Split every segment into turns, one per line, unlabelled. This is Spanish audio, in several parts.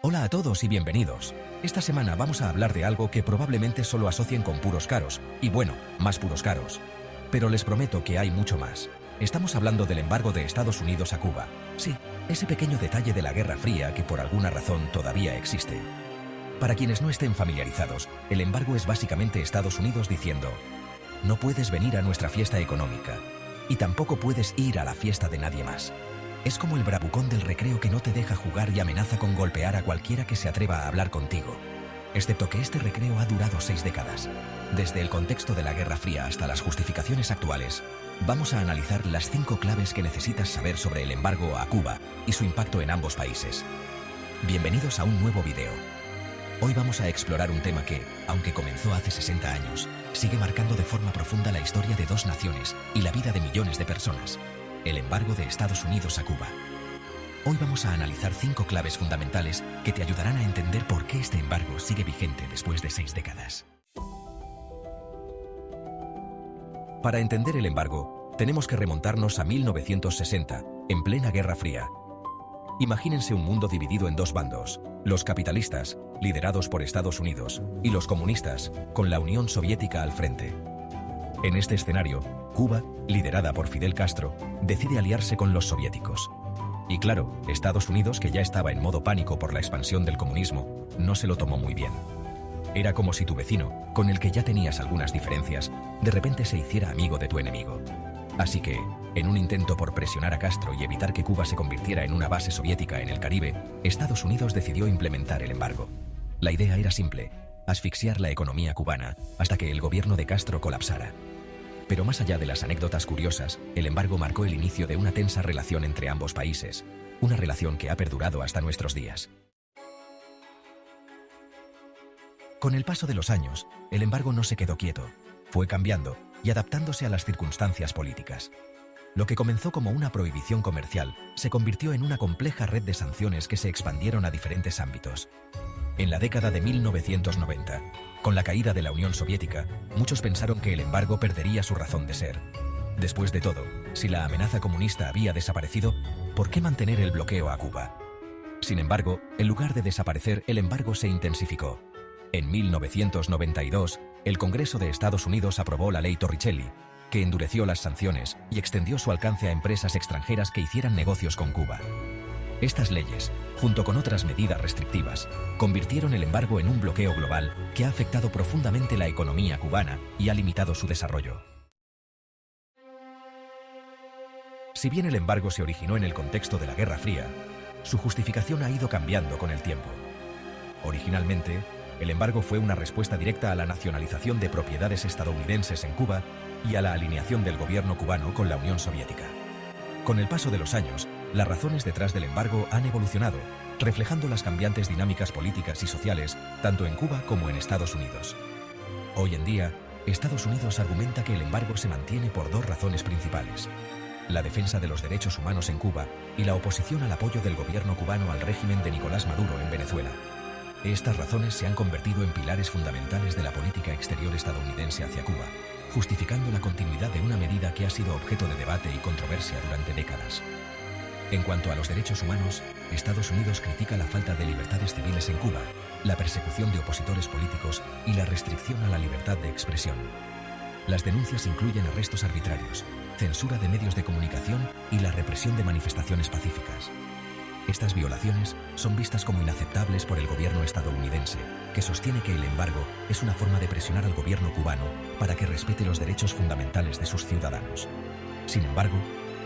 Hola a todos y bienvenidos. Esta semana vamos a hablar de algo que probablemente solo asocien con puros caros, y bueno, más puros caros. Pero les prometo que hay mucho más. Estamos hablando del embargo de Estados Unidos a Cuba. Sí, ese pequeño detalle de la Guerra Fría que por alguna razón todavía existe. Para quienes no estén familiarizados, el embargo es básicamente Estados Unidos diciendo: no puedes venir a nuestra fiesta económica, y tampoco puedes ir a la fiesta de nadie más. Es como el bravucón del recreo que no te deja jugar y amenaza con golpear a cualquiera que se atreva a hablar contigo. Excepto que este recreo ha durado 6 décadas. Desde el contexto de la Guerra Fría hasta las justificaciones actuales, vamos a analizar las 5 claves que necesitas saber sobre el embargo a Cuba y su impacto en ambos países. Bienvenidos a un nuevo video. Hoy vamos a explorar un tema que, aunque comenzó hace 60 años, sigue marcando de forma profunda la historia de dos naciones y la vida de millones de personas: el embargo de Estados Unidos a Cuba. Hoy vamos a analizar 5 claves fundamentales que te ayudarán a entender por qué este embargo sigue vigente después de 6 décadas. Para entender el embargo, tenemos que remontarnos a 1960, en plena Guerra Fría. Imagínense un mundo dividido en dos bandos: los capitalistas, liderados por Estados Unidos, y los comunistas, con la Unión Soviética al frente. En este escenario, Cuba, liderada por Fidel Castro, decide aliarse con los soviéticos. Y claro, Estados Unidos, que ya estaba en modo pánico por la expansión del comunismo, no se lo tomó muy bien. Era como si tu vecino, con el que ya tenías algunas diferencias, de repente se hiciera amigo de tu enemigo. Así que, en un intento por presionar a Castro y evitar que Cuba se convirtiera en una base soviética en el Caribe, Estados Unidos decidió implementar el embargo. La idea era simple: asfixiar la economía cubana hasta que el gobierno de Castro colapsara. Pero más allá de las anécdotas curiosas, el embargo marcó el inicio de una tensa relación entre ambos países, una relación que ha perdurado hasta nuestros días. Con el paso de los años, el embargo no se quedó quieto, fue cambiando y adaptándose a las circunstancias políticas. Lo que comenzó como una prohibición comercial se convirtió en una compleja red de sanciones que se expandieron a diferentes ámbitos. En la década de 1990, con la caída de la Unión Soviética, muchos pensaron que el embargo perdería su razón de ser. Después de todo, si la amenaza comunista había desaparecido, ¿por qué mantener el bloqueo a Cuba? Sin embargo, en lugar de desaparecer, el embargo se intensificó. En 1992, el Congreso de Estados Unidos aprobó la Ley Torricelli, que endureció las sanciones y extendió su alcance a empresas extranjeras que hicieran negocios con Cuba. Estas leyes, junto con otras medidas restrictivas, convirtieron el embargo en un bloqueo global que ha afectado profundamente la economía cubana y ha limitado su desarrollo. Si bien el embargo se originó en el contexto de la Guerra Fría, su justificación ha ido cambiando con el tiempo. Originalmente, el embargo fue una respuesta directa a la nacionalización de propiedades estadounidenses en Cuba y a la alineación del gobierno cubano con la Unión Soviética. Con el paso de los años, las razones detrás del embargo han evolucionado, reflejando las cambiantes dinámicas políticas y sociales tanto en Cuba como en Estados Unidos. Hoy en día, Estados Unidos argumenta que el embargo se mantiene por 2 razones principales: la defensa de los derechos humanos en Cuba y la oposición al apoyo del gobierno cubano al régimen de Nicolás Maduro en Venezuela. Estas razones se han convertido en pilares fundamentales de la política exterior estadounidense hacia Cuba, justificando la continuidad de una medida que ha sido objeto de debate y controversia durante décadas. En cuanto a los derechos humanos, Estados Unidos critica la falta de libertades civiles en Cuba, la persecución de opositores políticos y la restricción a la libertad de expresión. Las denuncias incluyen arrestos arbitrarios, censura de medios de comunicación y la represión de manifestaciones pacíficas. Estas violaciones son vistas como inaceptables por el gobierno estadounidense, que sostiene que el embargo es una forma de presionar al gobierno cubano para que respete los derechos fundamentales de sus ciudadanos. Sin embargo,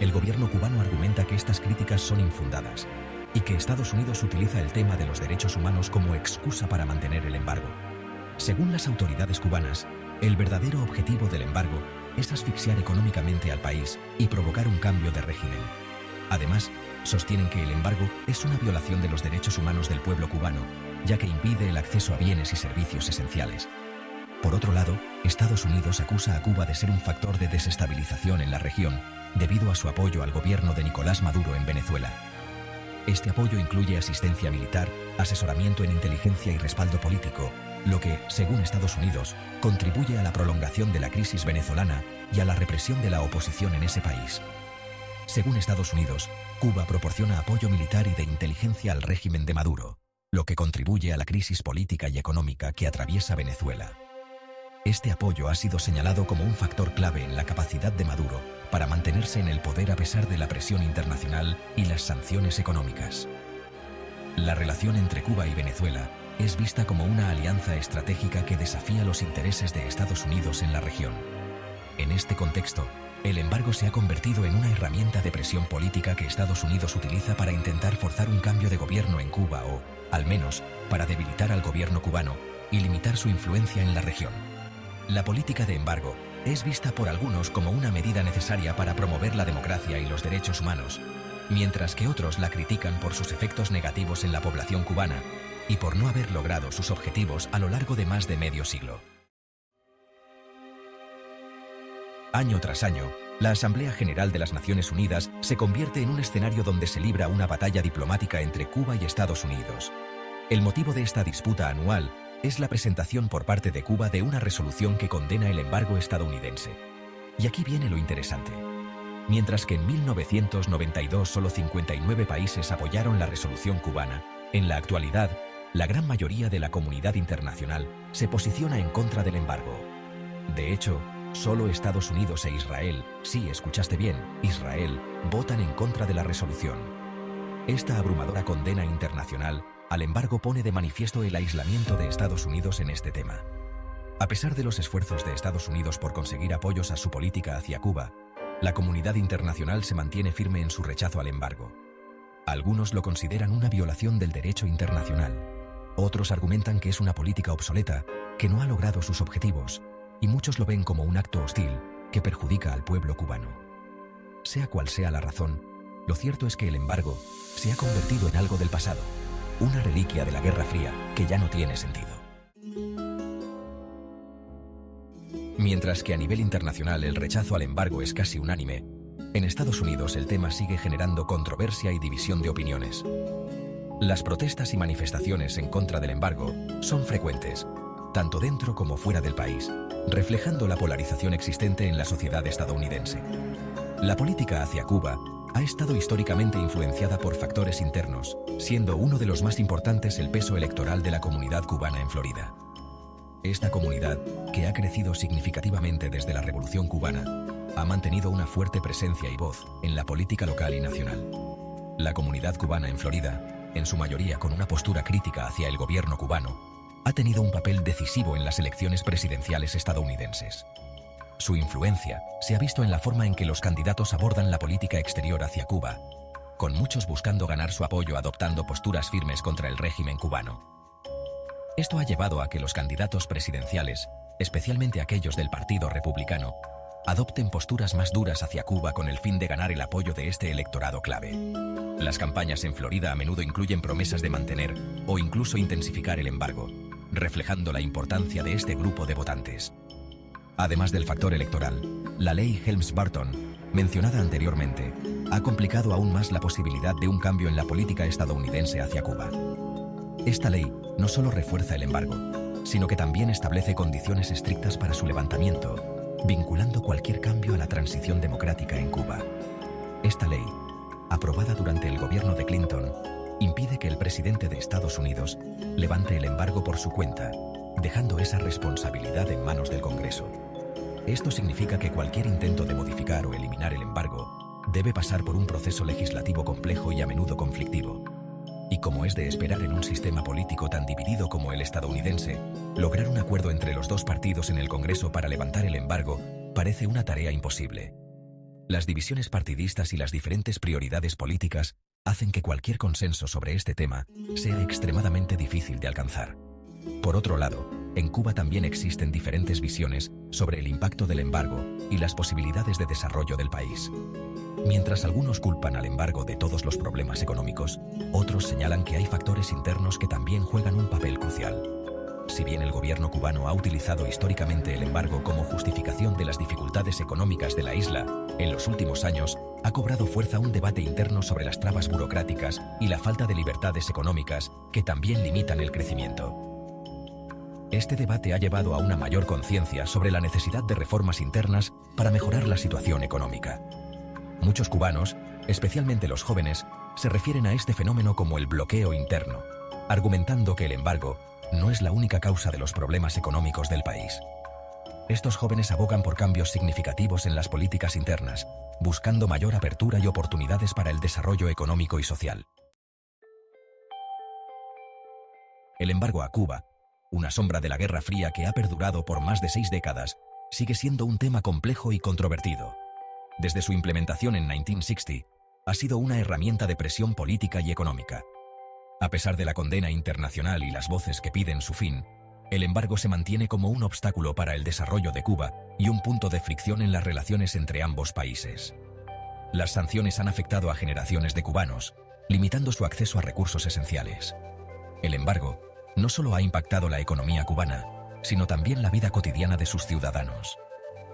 el gobierno cubano argumenta que estas críticas son infundadas y que Estados Unidos utiliza el tema de los derechos humanos como excusa para mantener el embargo. Según las autoridades cubanas, el verdadero objetivo del embargo es asfixiar económicamente al país y provocar un cambio de régimen. Además, sostienen que el embargo es una violación de los derechos humanos del pueblo cubano, ya que impide el acceso a bienes y servicios esenciales. Por otro lado, Estados Unidos acusa a Cuba de ser un factor de desestabilización en la región, debido a su apoyo al gobierno de Nicolás Maduro en Venezuela. Este apoyo incluye asistencia militar, asesoramiento en inteligencia y respaldo político, lo que, según Estados Unidos, contribuye a la prolongación de la crisis venezolana y a la represión de la oposición en ese país. Según Estados Unidos, Cuba proporciona apoyo militar y de inteligencia al régimen de Maduro. lo que contribuye a la crisis política y económica que atraviesa Venezuela. Este apoyo ha sido señalado como un factor clave en la capacidad de Maduro para mantenerse en el poder a pesar de la presión internacional y las sanciones económicas. La relación entre Cuba y Venezuela es vista como una alianza estratégica que desafía los intereses de Estados Unidos en la región. En este contexto, el embargo se ha convertido en una herramienta de presión política que Estados Unidos utiliza para intentar forzar un cambio de gobierno en Cuba o, al menos, para debilitar al gobierno cubano y limitar su influencia en la región. La política de embargo es vista por algunos como una medida necesaria para promover la democracia y los derechos humanos, mientras que otros la critican por sus efectos negativos en la población cubana y por no haber logrado sus objetivos a lo largo de más de medio siglo. Año tras año, la Asamblea General de las Naciones Unidas se convierte en un escenario donde se libra una batalla diplomática entre Cuba y Estados Unidos. El motivo de esta disputa anual es la presentación por parte de Cuba de una resolución que condena el embargo estadounidense. Y aquí viene lo interesante. Mientras que en 1992 solo 59 países apoyaron la resolución cubana, en la actualidad, la gran mayoría de la comunidad internacional se posiciona en contra del embargo. De hecho, solo Estados Unidos e Israel, sí, escuchaste bien, Israel, votan en contra de la resolución. Esta abrumadora condena internacional al embargo pone de manifiesto el aislamiento de Estados Unidos en este tema. A pesar de los esfuerzos de Estados Unidos por conseguir apoyos a su política hacia Cuba, la comunidad internacional se mantiene firme en su rechazo al embargo. Algunos lo consideran una violación del derecho internacional. Otros argumentan que es una política obsoleta, que no ha logrado sus objetivos, y muchos lo ven como un acto hostil que perjudica al pueblo cubano. Sea cual sea la razón, lo cierto es que el embargo se ha convertido en algo del pasado, una reliquia de la Guerra Fría que ya no tiene sentido. Mientras que a nivel internacional el rechazo al embargo es casi unánime, en Estados Unidos el tema sigue generando controversia y división de opiniones. Las protestas y manifestaciones en contra del embargo son frecuentes, tanto dentro como fuera del país, reflejando la polarización existente en la sociedad estadounidense. La política hacia Cuba ha estado históricamente influenciada por factores internos, siendo uno de los más importantes el peso electoral de la comunidad cubana en Florida. Esta comunidad, que ha crecido significativamente desde la Revolución Cubana, ha mantenido una fuerte presencia y voz en la política local y nacional. La comunidad cubana en Florida, en su mayoría con una postura crítica hacia el gobierno cubano, ha tenido un papel decisivo en las elecciones presidenciales estadounidenses. Su influencia se ha visto en la forma en que los candidatos abordan la política exterior hacia Cuba, con muchos buscando ganar su apoyo adoptando posturas firmes contra el régimen cubano. Esto ha llevado a que los candidatos presidenciales, especialmente aquellos del Partido Republicano, adopten posturas más duras hacia Cuba con el fin de ganar el apoyo de este electorado clave. Las campañas en Florida a menudo incluyen promesas de mantener o incluso intensificar el embargo, reflejando la importancia de este grupo de votantes. Además del factor electoral, la ley Helms-Burton, mencionada anteriormente, ha complicado aún más la posibilidad de un cambio en la política estadounidense hacia Cuba. Esta ley no solo refuerza el embargo, sino que también establece condiciones estrictas para su levantamiento, vinculando cualquier cambio a la transición democrática en Cuba. Esta ley, aprobada durante el gobierno de Clinton, impide que el presidente de Estados Unidos levante el embargo por su cuenta, dejando esa responsabilidad en manos del Congreso. Esto significa que cualquier intento de modificar o eliminar el embargo debe pasar por un proceso legislativo complejo y a menudo conflictivo. Y como es de esperar en un sistema político tan dividido como el estadounidense, lograr un acuerdo entre los dos partidos en el Congreso para levantar el embargo parece una tarea imposible. Las divisiones partidistas y las diferentes prioridades políticas hacen que cualquier consenso sobre este tema sea extremadamente difícil de alcanzar. Por otro lado, en Cuba también existen diferentes visiones sobre el impacto del embargo y las posibilidades de desarrollo del país. Mientras algunos culpan al embargo de todos los problemas económicos, otros señalan que hay factores internos que también juegan un papel crucial. Si bien el gobierno cubano ha utilizado históricamente el embargo como justificación de las dificultades económicas de la isla, en los últimos años ha cobrado fuerza un debate interno sobre las trabas burocráticas y la falta de libertades económicas que también limitan el crecimiento. Este debate ha llevado a una mayor conciencia sobre la necesidad de reformas internas para mejorar la situación económica. Muchos cubanos, especialmente los jóvenes, se refieren a este fenómeno como el bloqueo interno, argumentando que el embargo no es la única causa de los problemas económicos del país. Estos jóvenes abogan por cambios significativos en las políticas internas, buscando mayor apertura y oportunidades para el desarrollo económico y social. El embargo a Cuba, una sombra de la Guerra Fría que ha perdurado por más de 6 décadas, sigue siendo un tema complejo y controvertido. Desde su implementación en 1960, ha sido una herramienta de presión política y económica. A pesar de la condena internacional y las voces que piden su fin, el embargo se mantiene como un obstáculo para el desarrollo de Cuba y un punto de fricción en las relaciones entre ambos países. Las sanciones han afectado a generaciones de cubanos, limitando su acceso a recursos esenciales. El embargo no solo ha impactado la economía cubana, sino también la vida cotidiana de sus ciudadanos.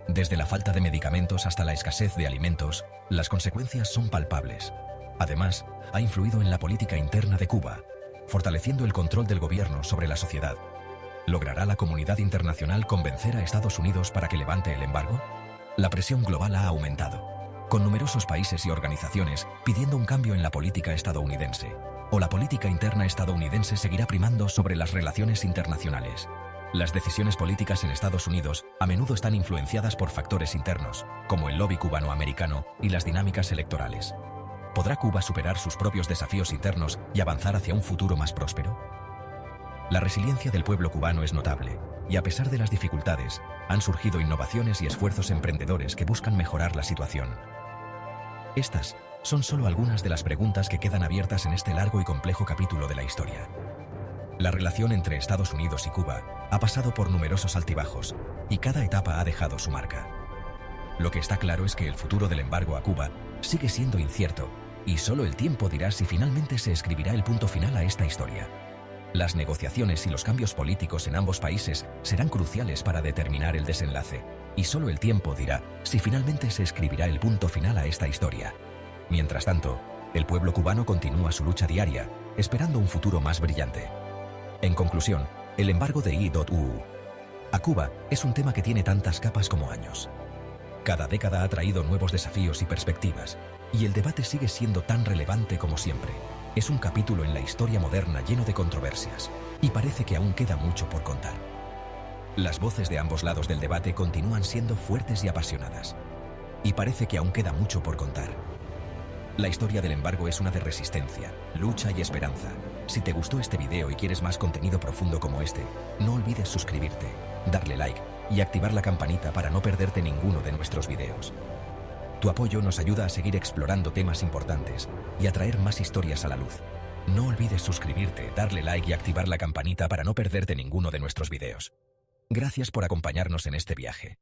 Desde la falta de medicamentos hasta la escasez de alimentos, las consecuencias son palpables. Además, ha influido en la política interna de Cuba, fortaleciendo el control del gobierno sobre la sociedad. ¿Logrará la comunidad internacional convencer a Estados Unidos para que levante el embargo? La presión global ha aumentado, con numerosos países y organizaciones pidiendo un cambio en la política estadounidense. ¿O la política interna estadounidense seguirá primando sobre las relaciones internacionales? Las decisiones políticas en Estados Unidos a menudo están influenciadas por factores internos, como el lobby cubano-americano y las dinámicas electorales. ¿Podrá Cuba superar sus propios desafíos internos y avanzar hacia un futuro más próspero? La resiliencia del pueblo cubano es notable, y a pesar de las dificultades, han surgido innovaciones y esfuerzos emprendedores que buscan mejorar la situación. Estas son solo algunas de las preguntas que quedan abiertas en este largo y complejo capítulo de la historia. La relación entre Estados Unidos y Cuba ha pasado por numerosos altibajos, y cada etapa ha dejado su marca. Lo que está claro es que el futuro del embargo a Cuba sigue siendo incierto, y solo el tiempo dirá si finalmente se escribirá el punto final a esta historia. Las negociaciones y los cambios políticos en ambos países serán cruciales para determinar el desenlace, y solo el tiempo dirá si finalmente se escribirá el punto final a esta historia. Mientras tanto, el pueblo cubano continúa su lucha diaria, esperando un futuro más brillante. En conclusión, el embargo de I.U. a Cuba es un tema que tiene tantas capas como años. Cada década ha traído nuevos desafíos y perspectivas, y el debate sigue siendo tan relevante como siempre. Es un capítulo en la historia moderna lleno de controversias, y parece que aún queda mucho por contar. Las voces de ambos lados del debate continúan siendo fuertes y apasionadas, y parece que aún queda mucho por contar. La historia del embargo es una de resistencia, lucha y esperanza. Si te gustó este video y quieres más contenido profundo como este, no olvides suscribirte, darle like y activar la campanita para no perderte ninguno de nuestros videos. Tu apoyo nos ayuda a seguir explorando temas importantes y a traer más historias a la luz. No olvides suscribirte, darle like y activar la campanita para no perderte ninguno de nuestros videos. Gracias por acompañarnos en este viaje.